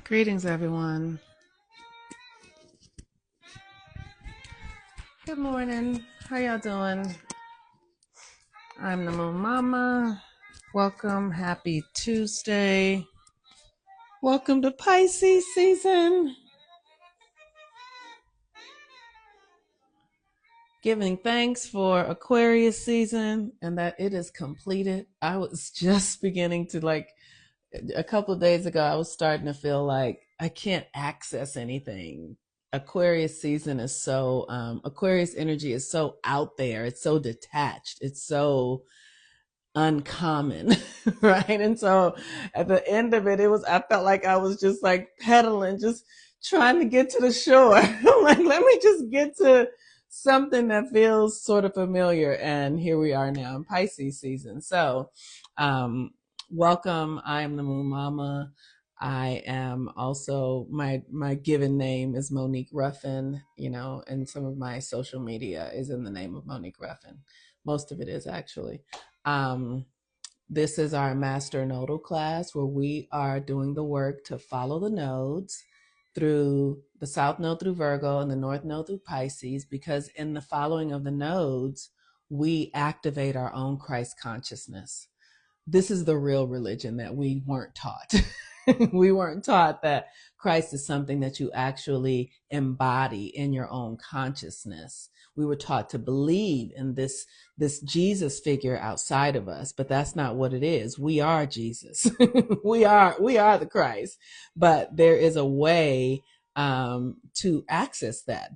Greetings, everyone. Good morning. How y'all doing? I'm the Moon Mama. Welcome. Happy Tuesday. Welcome to Pisces season. Giving thanks for Aquarius season and that it is completed. I was just beginning to a couple of days ago, I was starting to feel like I can't access anything. Aquarius season is so, Aquarius energy is so out there. It's so detached. It's so uncommon, right? And so at the end of it, I felt like I was just like pedaling, just trying to get to the shore. I'm like, let me just get to something that feels sort of familiar. And here we are now in Pisces season. So, welcome. I am the Moon Mama. I am also my given name is Monique Ruffin, and some of my social media is in the name of Monique Ruffin. Most of it is actually. Um, this is our master nodal class where we are doing the work to follow the nodes through the south node through Virgo and the north node through Pisces, because in the following of the nodes, we activate our own Christ consciousness. This is the real religion that we weren't taught. We weren't taught that Christ is something that you actually embody in your own consciousness. We were taught to believe in this Jesus figure outside of us, but that's not what it is. We are Jesus. we are the Christ, but there is a way to access that.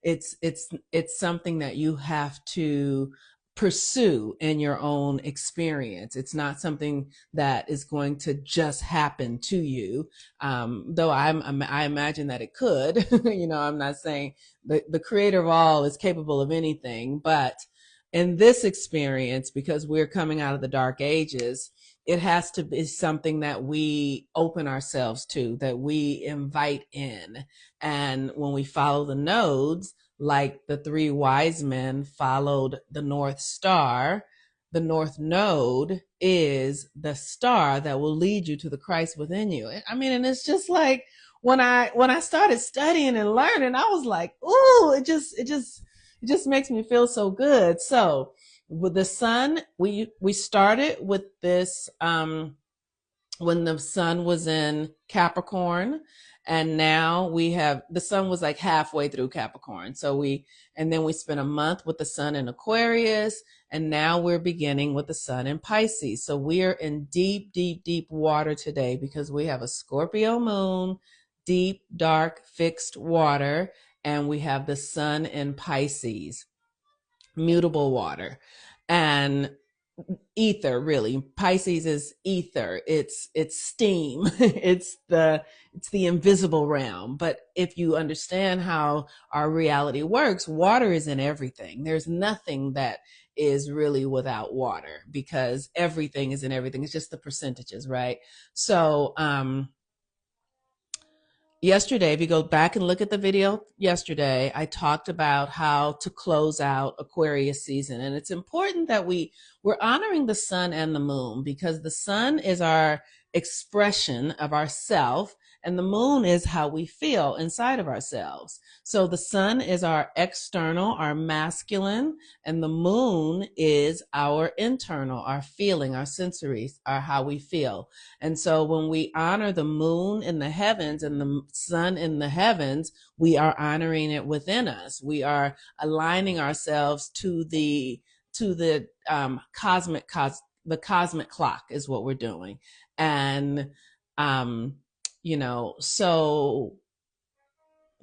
It's something that you have to pursue in your own experience. It's not something that is going to just happen to you. Though I imagine that it could. I'm not saying the creator of all is capable of anything, but in this experience, because we're coming out of the dark ages, it has to be something that we open ourselves to, that we invite in. And when we follow the nodes, like the three wise men followed the North Star, the North Node is the star that will lead you to the Christ within you. I mean, and it's just like when I started studying and learning, I was like, ooh, it just makes me feel so good. So with the sun, we started with this when the sun was in Capricorn, and now the sun was like halfway through Capricorn. And then we spent a month with the sun in Aquarius, and now we're beginning with the sun in Pisces. So we're in deep, deep, deep water today because we have a Scorpio moon, deep, dark, fixed water, and we have the sun in Pisces, mutable water. And ether, really. Pisces is ether. It's steam. it's the invisible realm. But if you understand how our reality works, water is in everything. There's nothing that is really without water, because everything is in everything. It's just the percentages, right? So yesterday, if you go back and look at the video yesterday, I talked about how to close out Aquarius season. And it's important that we're honoring the sun and the moon, because the sun is our expression of ourself, and the moon is how we feel inside of ourselves. So the sun is our external, our masculine, and the moon is our internal, our feeling, our sensories, our how we feel. And so when we honor the moon in the heavens and the sun in the heavens, we are honoring it within us. We are aligning ourselves to the cosmic clock is what we're doing. And so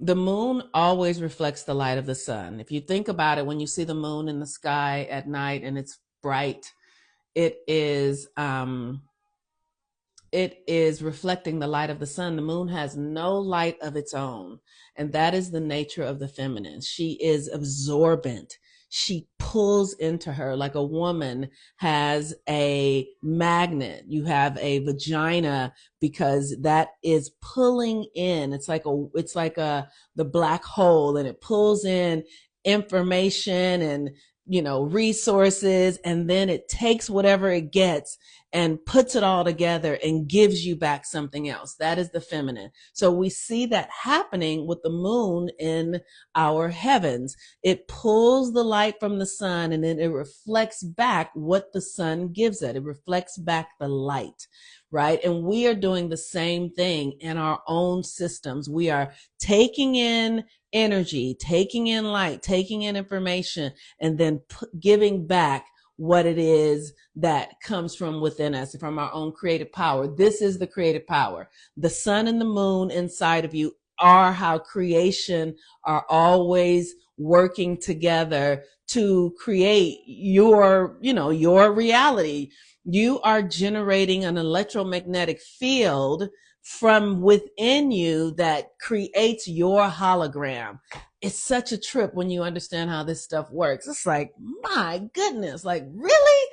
the moon always reflects the light of the sun. If you think about it, when you see the moon in the sky at night and it's bright, it is reflecting the light of the sun. The moon has no light of its own. And that is the nature of the feminine. She is absorbent. She pulls into her like a woman has a magnet. You have a vagina because that is pulling in. It's like the black hole, and it pulls in information and resources, and then it takes whatever it gets and puts it all together and gives you back something else. That is the feminine. So we see that happening with the moon in our heavens. It pulls the light from the sun and then it reflects back what the sun gives it. It reflects back the light, right? And we are doing the same thing in our own systems. We are taking in energy, taking in light, taking in information, and then giving back what it is that comes from within us, from our own creative power. This is the creative power. The sun and the moon inside of you are how creation are always working together to create your reality. You are generating an electromagnetic field from within you that creates your hologram. It's such a trip when you understand how this stuff works. It's like, my goodness, like really?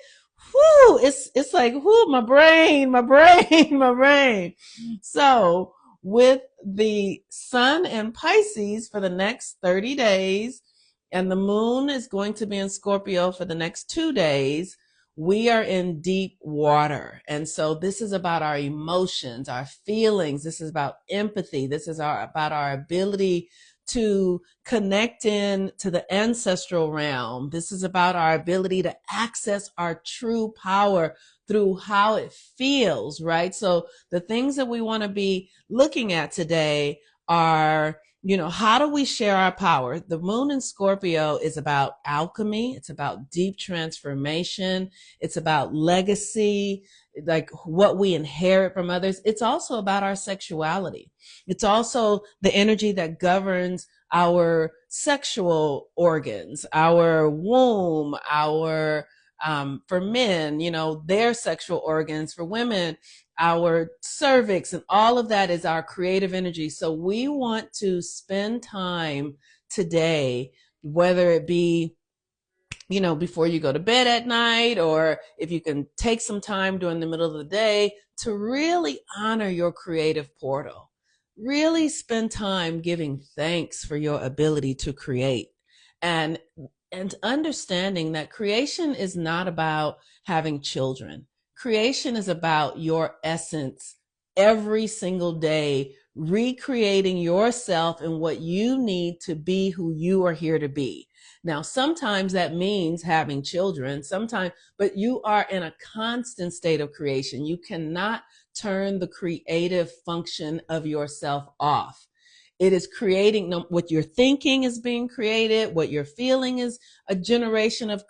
Whoo, it's like, whoo, my brain. My brain. So with the sun in Pisces for the next 30 days, and the moon is going to be in Scorpio for the next 2 days, we are in deep water. And so this is about our emotions, our feelings. This is about empathy. This is about our ability to connect in to the ancestral realm. This is about our ability to access our true power through how it feels, right? So the things that we want to be looking at today are, how do we share our power? The moon in Scorpio is about alchemy. It's about deep transformation. It's about legacy, like what we inherit from others. It's also about our sexuality. It's also the energy that governs our sexual organs, our womb, our, for men, their sexual organs, for women, our cervix, and all of that is our creative energy. So we want to spend time today, whether it be, before you go to bed at night, or if you can take some time during the middle of the day to really honor your creative portal. Really spend time giving thanks for your ability to create, and understanding that creation is not about having children. Creation is about your essence every single day, recreating yourself and what you need to be who you are here to be. Now, sometimes that means having children, but you are in a constant state of creation. You cannot turn the creative function of yourself off. It is creating what you're thinking is being created, what you're feeling is a generation of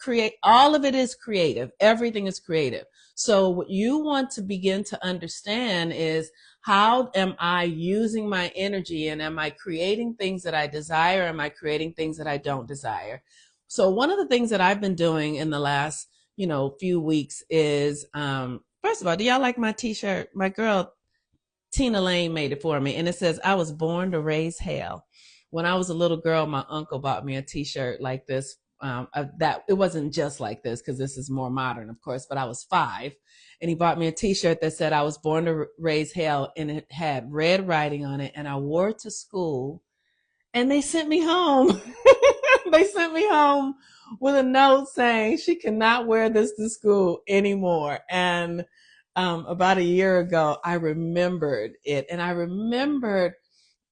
all of it is creative. Everything is creative. So what you want to begin to understand is, how am I using my energy, and am I creating things that I desire? Am I creating things that I don't desire? So one of the things that I've been doing in the last, few weeks is, first of all, do y'all like my t-shirt? My girl, Tina Lane, made it for me. And it says, I was born to raise hell. When I was a little girl, my uncle bought me a t-shirt like this. That it wasn't just like this, because this is more modern, of course, but I was 5. And he bought me a t-shirt that said, I was born to raise hell. And it had red writing on it. And I wore it to school, and they sent me home. They sent me home with a note saying she cannot wear this to school anymore. And about a year ago, I remembered it, and I remembered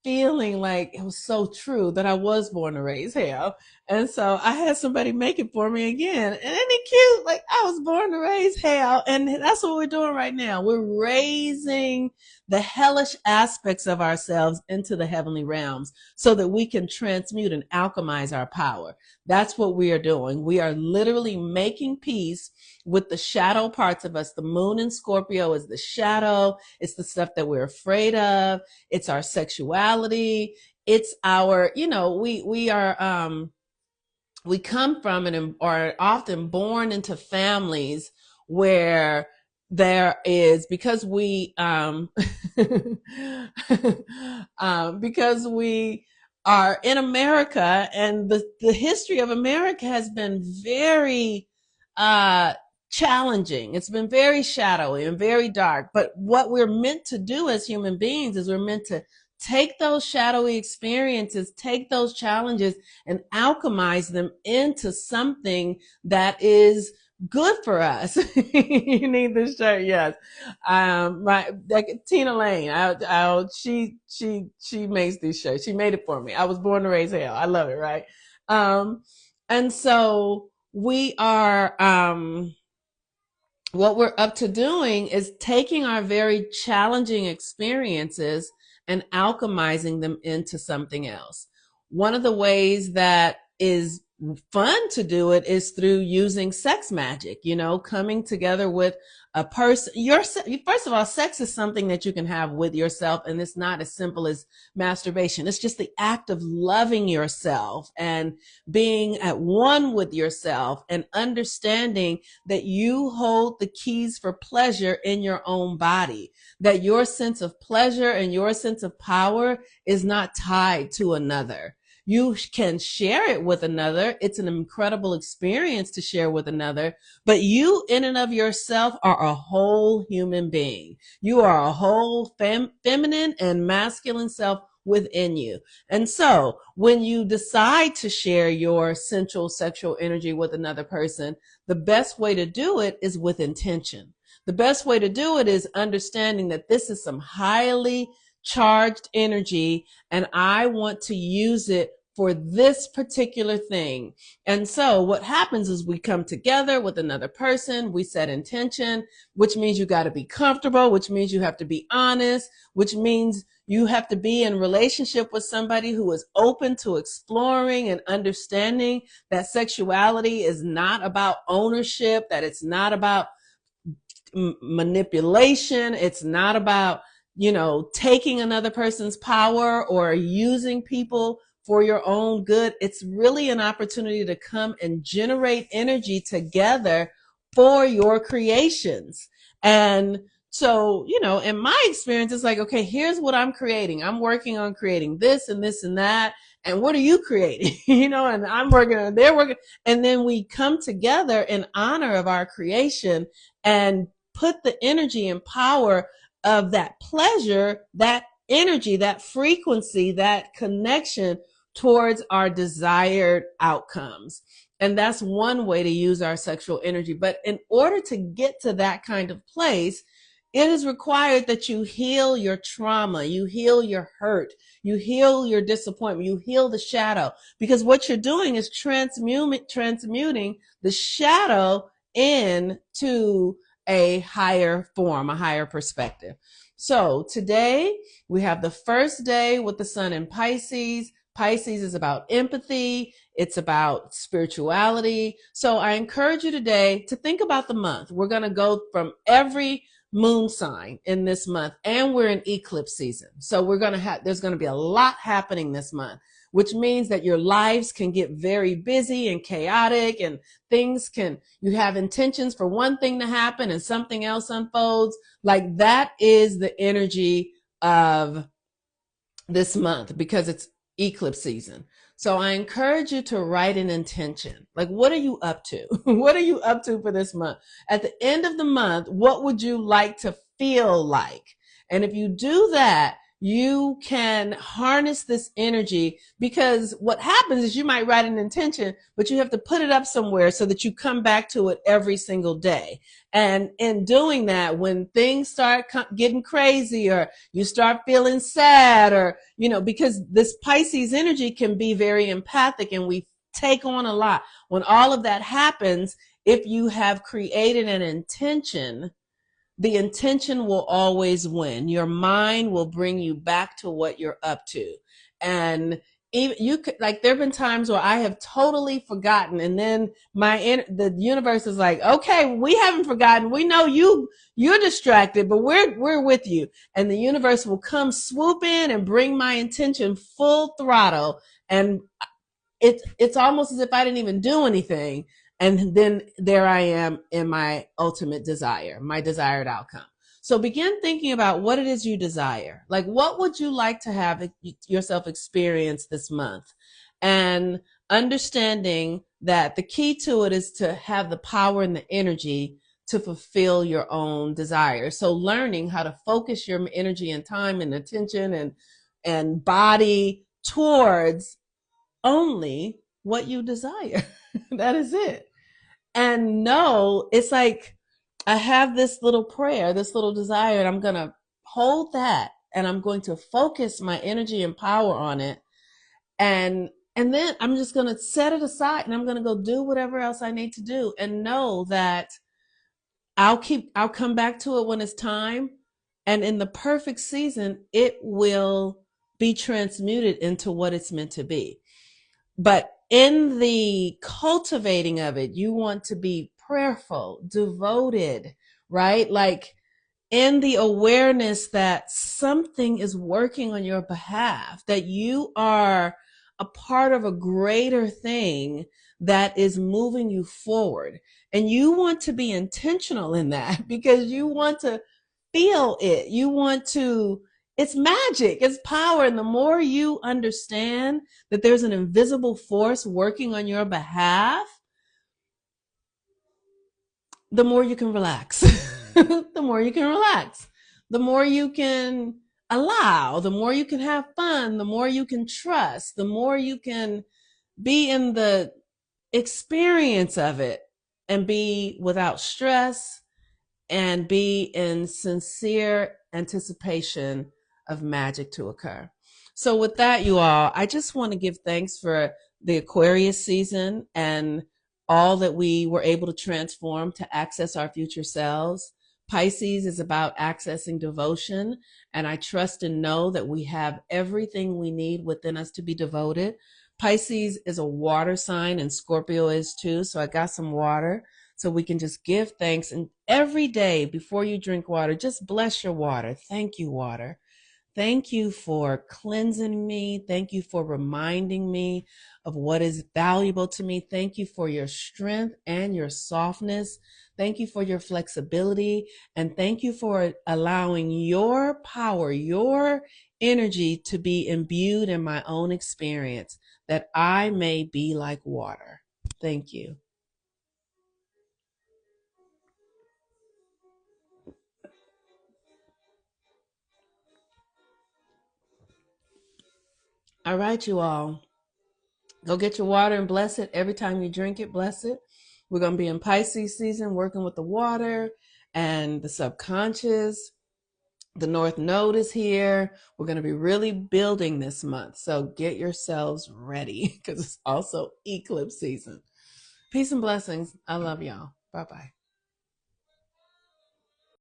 feeling like it was so true that I was born to raise hell. And so I had somebody make it for me again. And isn't it cute? Like, I was born to raise hell. And that's what we're doing right now. We're raising the hellish aspects of ourselves into the heavenly realms so that we can transmute and alchemize our power. That's what we are doing. We are literally making peace with the shadow parts of us. The moon in Scorpio is the shadow. It's the stuff that we're afraid of. It's our sexuality. It's our, we come from and are often born into families where there is, because we because we are in America, and the history of America has been very challenging. It's been very shadowy and very dark. But what we're meant to do as human beings is we're meant to take those shadowy experiences, take those challenges, and alchemize them into something that is good for us. You need this shirt, yes. My like Tina Lane, she makes these shirts. She made it for me. I was born to raise hell. I love it, right? Um, and so we are what we're up to doing is taking our very challenging experiences and alchemizing them into something else. One of the ways that is fun to do it is through using sex magic, coming together with a person. First of all, sex is something that you can have with yourself, and it's not as simple as masturbation. It's just the act of loving yourself and being at one with yourself and understanding that you hold the keys for pleasure in your own body, that your sense of pleasure and your sense of power is not tied to another. You can share it with another. It's an incredible experience to share with another, but you in and of yourself are a whole human being. You are a whole feminine and masculine self within you. And so when you decide to share your sensual sexual energy with another person, the best way to do it is with intention. The best way to do it is understanding that this is some highly charged energy and I want to use it for this particular thing. And so what happens is we come together with another person, we set intention, which means you got to be comfortable, which means you have to be honest, which means you have to be in relationship with somebody who is open to exploring and understanding that sexuality is not about ownership, that it's not about manipulation. It's not about, taking another person's power or using people for your own good. It's really an opportunity to come and generate energy together for your creations. And so, in my experience, it's like, okay, here's what I'm creating. I'm working on creating this and this and that. And what are you creating? And I'm working on, they're working. And then we come together in honor of our creation and put the energy and power of that pleasure, that energy, that frequency, that connection towards our desired outcomes. And that's one way to use our sexual energy. But in order to get to that kind of place, it is required that you heal your trauma, you heal your hurt, you heal your disappointment, you heal the shadow. Because what you're doing is transmuting the shadow into a higher form, a higher perspective. So today we have the first day with the sun in Pisces. Pisces is about empathy. It's about spirituality. So I encourage you today to think about the month. We're going to go from every moon sign in this month, and we're in eclipse season. So there's going to be a lot happening this month, which means that your lives can get very busy and chaotic, and you have intentions for one thing to happen and something else unfolds. Like that is the energy of this month because it's eclipse season. So I encourage you to write an intention. Like, what are you up to? What are you up to for this month? At the end of the month, what would you like to feel like? And if you do that, you can harness this energy, because what happens is you might write an intention, but you have to put it up somewhere so that you come back to it every single day. And in doing that, when things start getting crazy or you start feeling sad or, because this Pisces energy can be very empathic and we take on a lot. When all of that happens, if you have created an intention, the intention will always win. Your mind will bring you back to what you're up to. And even there have been times where I have totally forgotten, and then the universe is like, okay, we haven't forgotten. We know you're distracted, but we're with you. And the universe will come swoop in and bring my intention full throttle. And it's almost as if I didn't even do anything. And then there I am in my ultimate desire, my desired outcome. So begin thinking about what it is you desire. Like, what would you like to have yourself experience this month? And understanding that the key to it is to have the power and the energy to fulfill your own desires. So learning how to focus your energy and time and attention and body towards only what you desire. That is it. And no, it's like I have this little prayer, this little desire, and I'm going to hold that and I'm going to focus my energy and power on it. And then I'm just going to set it aside and I'm going to go do whatever else I need to do and know that I'll come back to it when it's time. And in the perfect season, it will be transmuted into what it's meant to be. But in the cultivating of it, you want to be prayerful, devoted, right? Like in the awareness that something is working on your behalf, that you are a part of a greater thing that is moving you forward. And you want to be intentional in that because you want to feel it. You want to, it's magic, it's power. And the more you understand that there's an invisible force working on your behalf, the more you can relax. The more you can relax. The more you can allow, the more you can have fun, the more you can trust, the more you can be in the experience of it and be without stress and be in sincere anticipation of magic to occur. So, with that, you all, I just want to give thanks for the Aquarius season and all that we were able to transform to access our future selves. Pisces is about accessing devotion, and I trust and know that we have everything we need within us to be devoted. Pisces is a water sign, and Scorpio is too. So, I got some water so we can just give thanks. And every day before you drink water, just bless your water. Thank you, water. Thank you for cleansing me. Thank you for reminding me of what is valuable to me. Thank you for your strength and your softness. Thank you for your flexibility. And thank you for allowing your power, your energy to be imbued in my own experience, that I may be like water. Thank you. All right, you all. Go get your water and bless it. Every time you drink it, bless it. We're going to be in Pisces season working with the water and the subconscious. The North Node is here. We're going to be really building this month. So get yourselves ready because it's also eclipse season. Peace and blessings. I love y'all. Bye bye.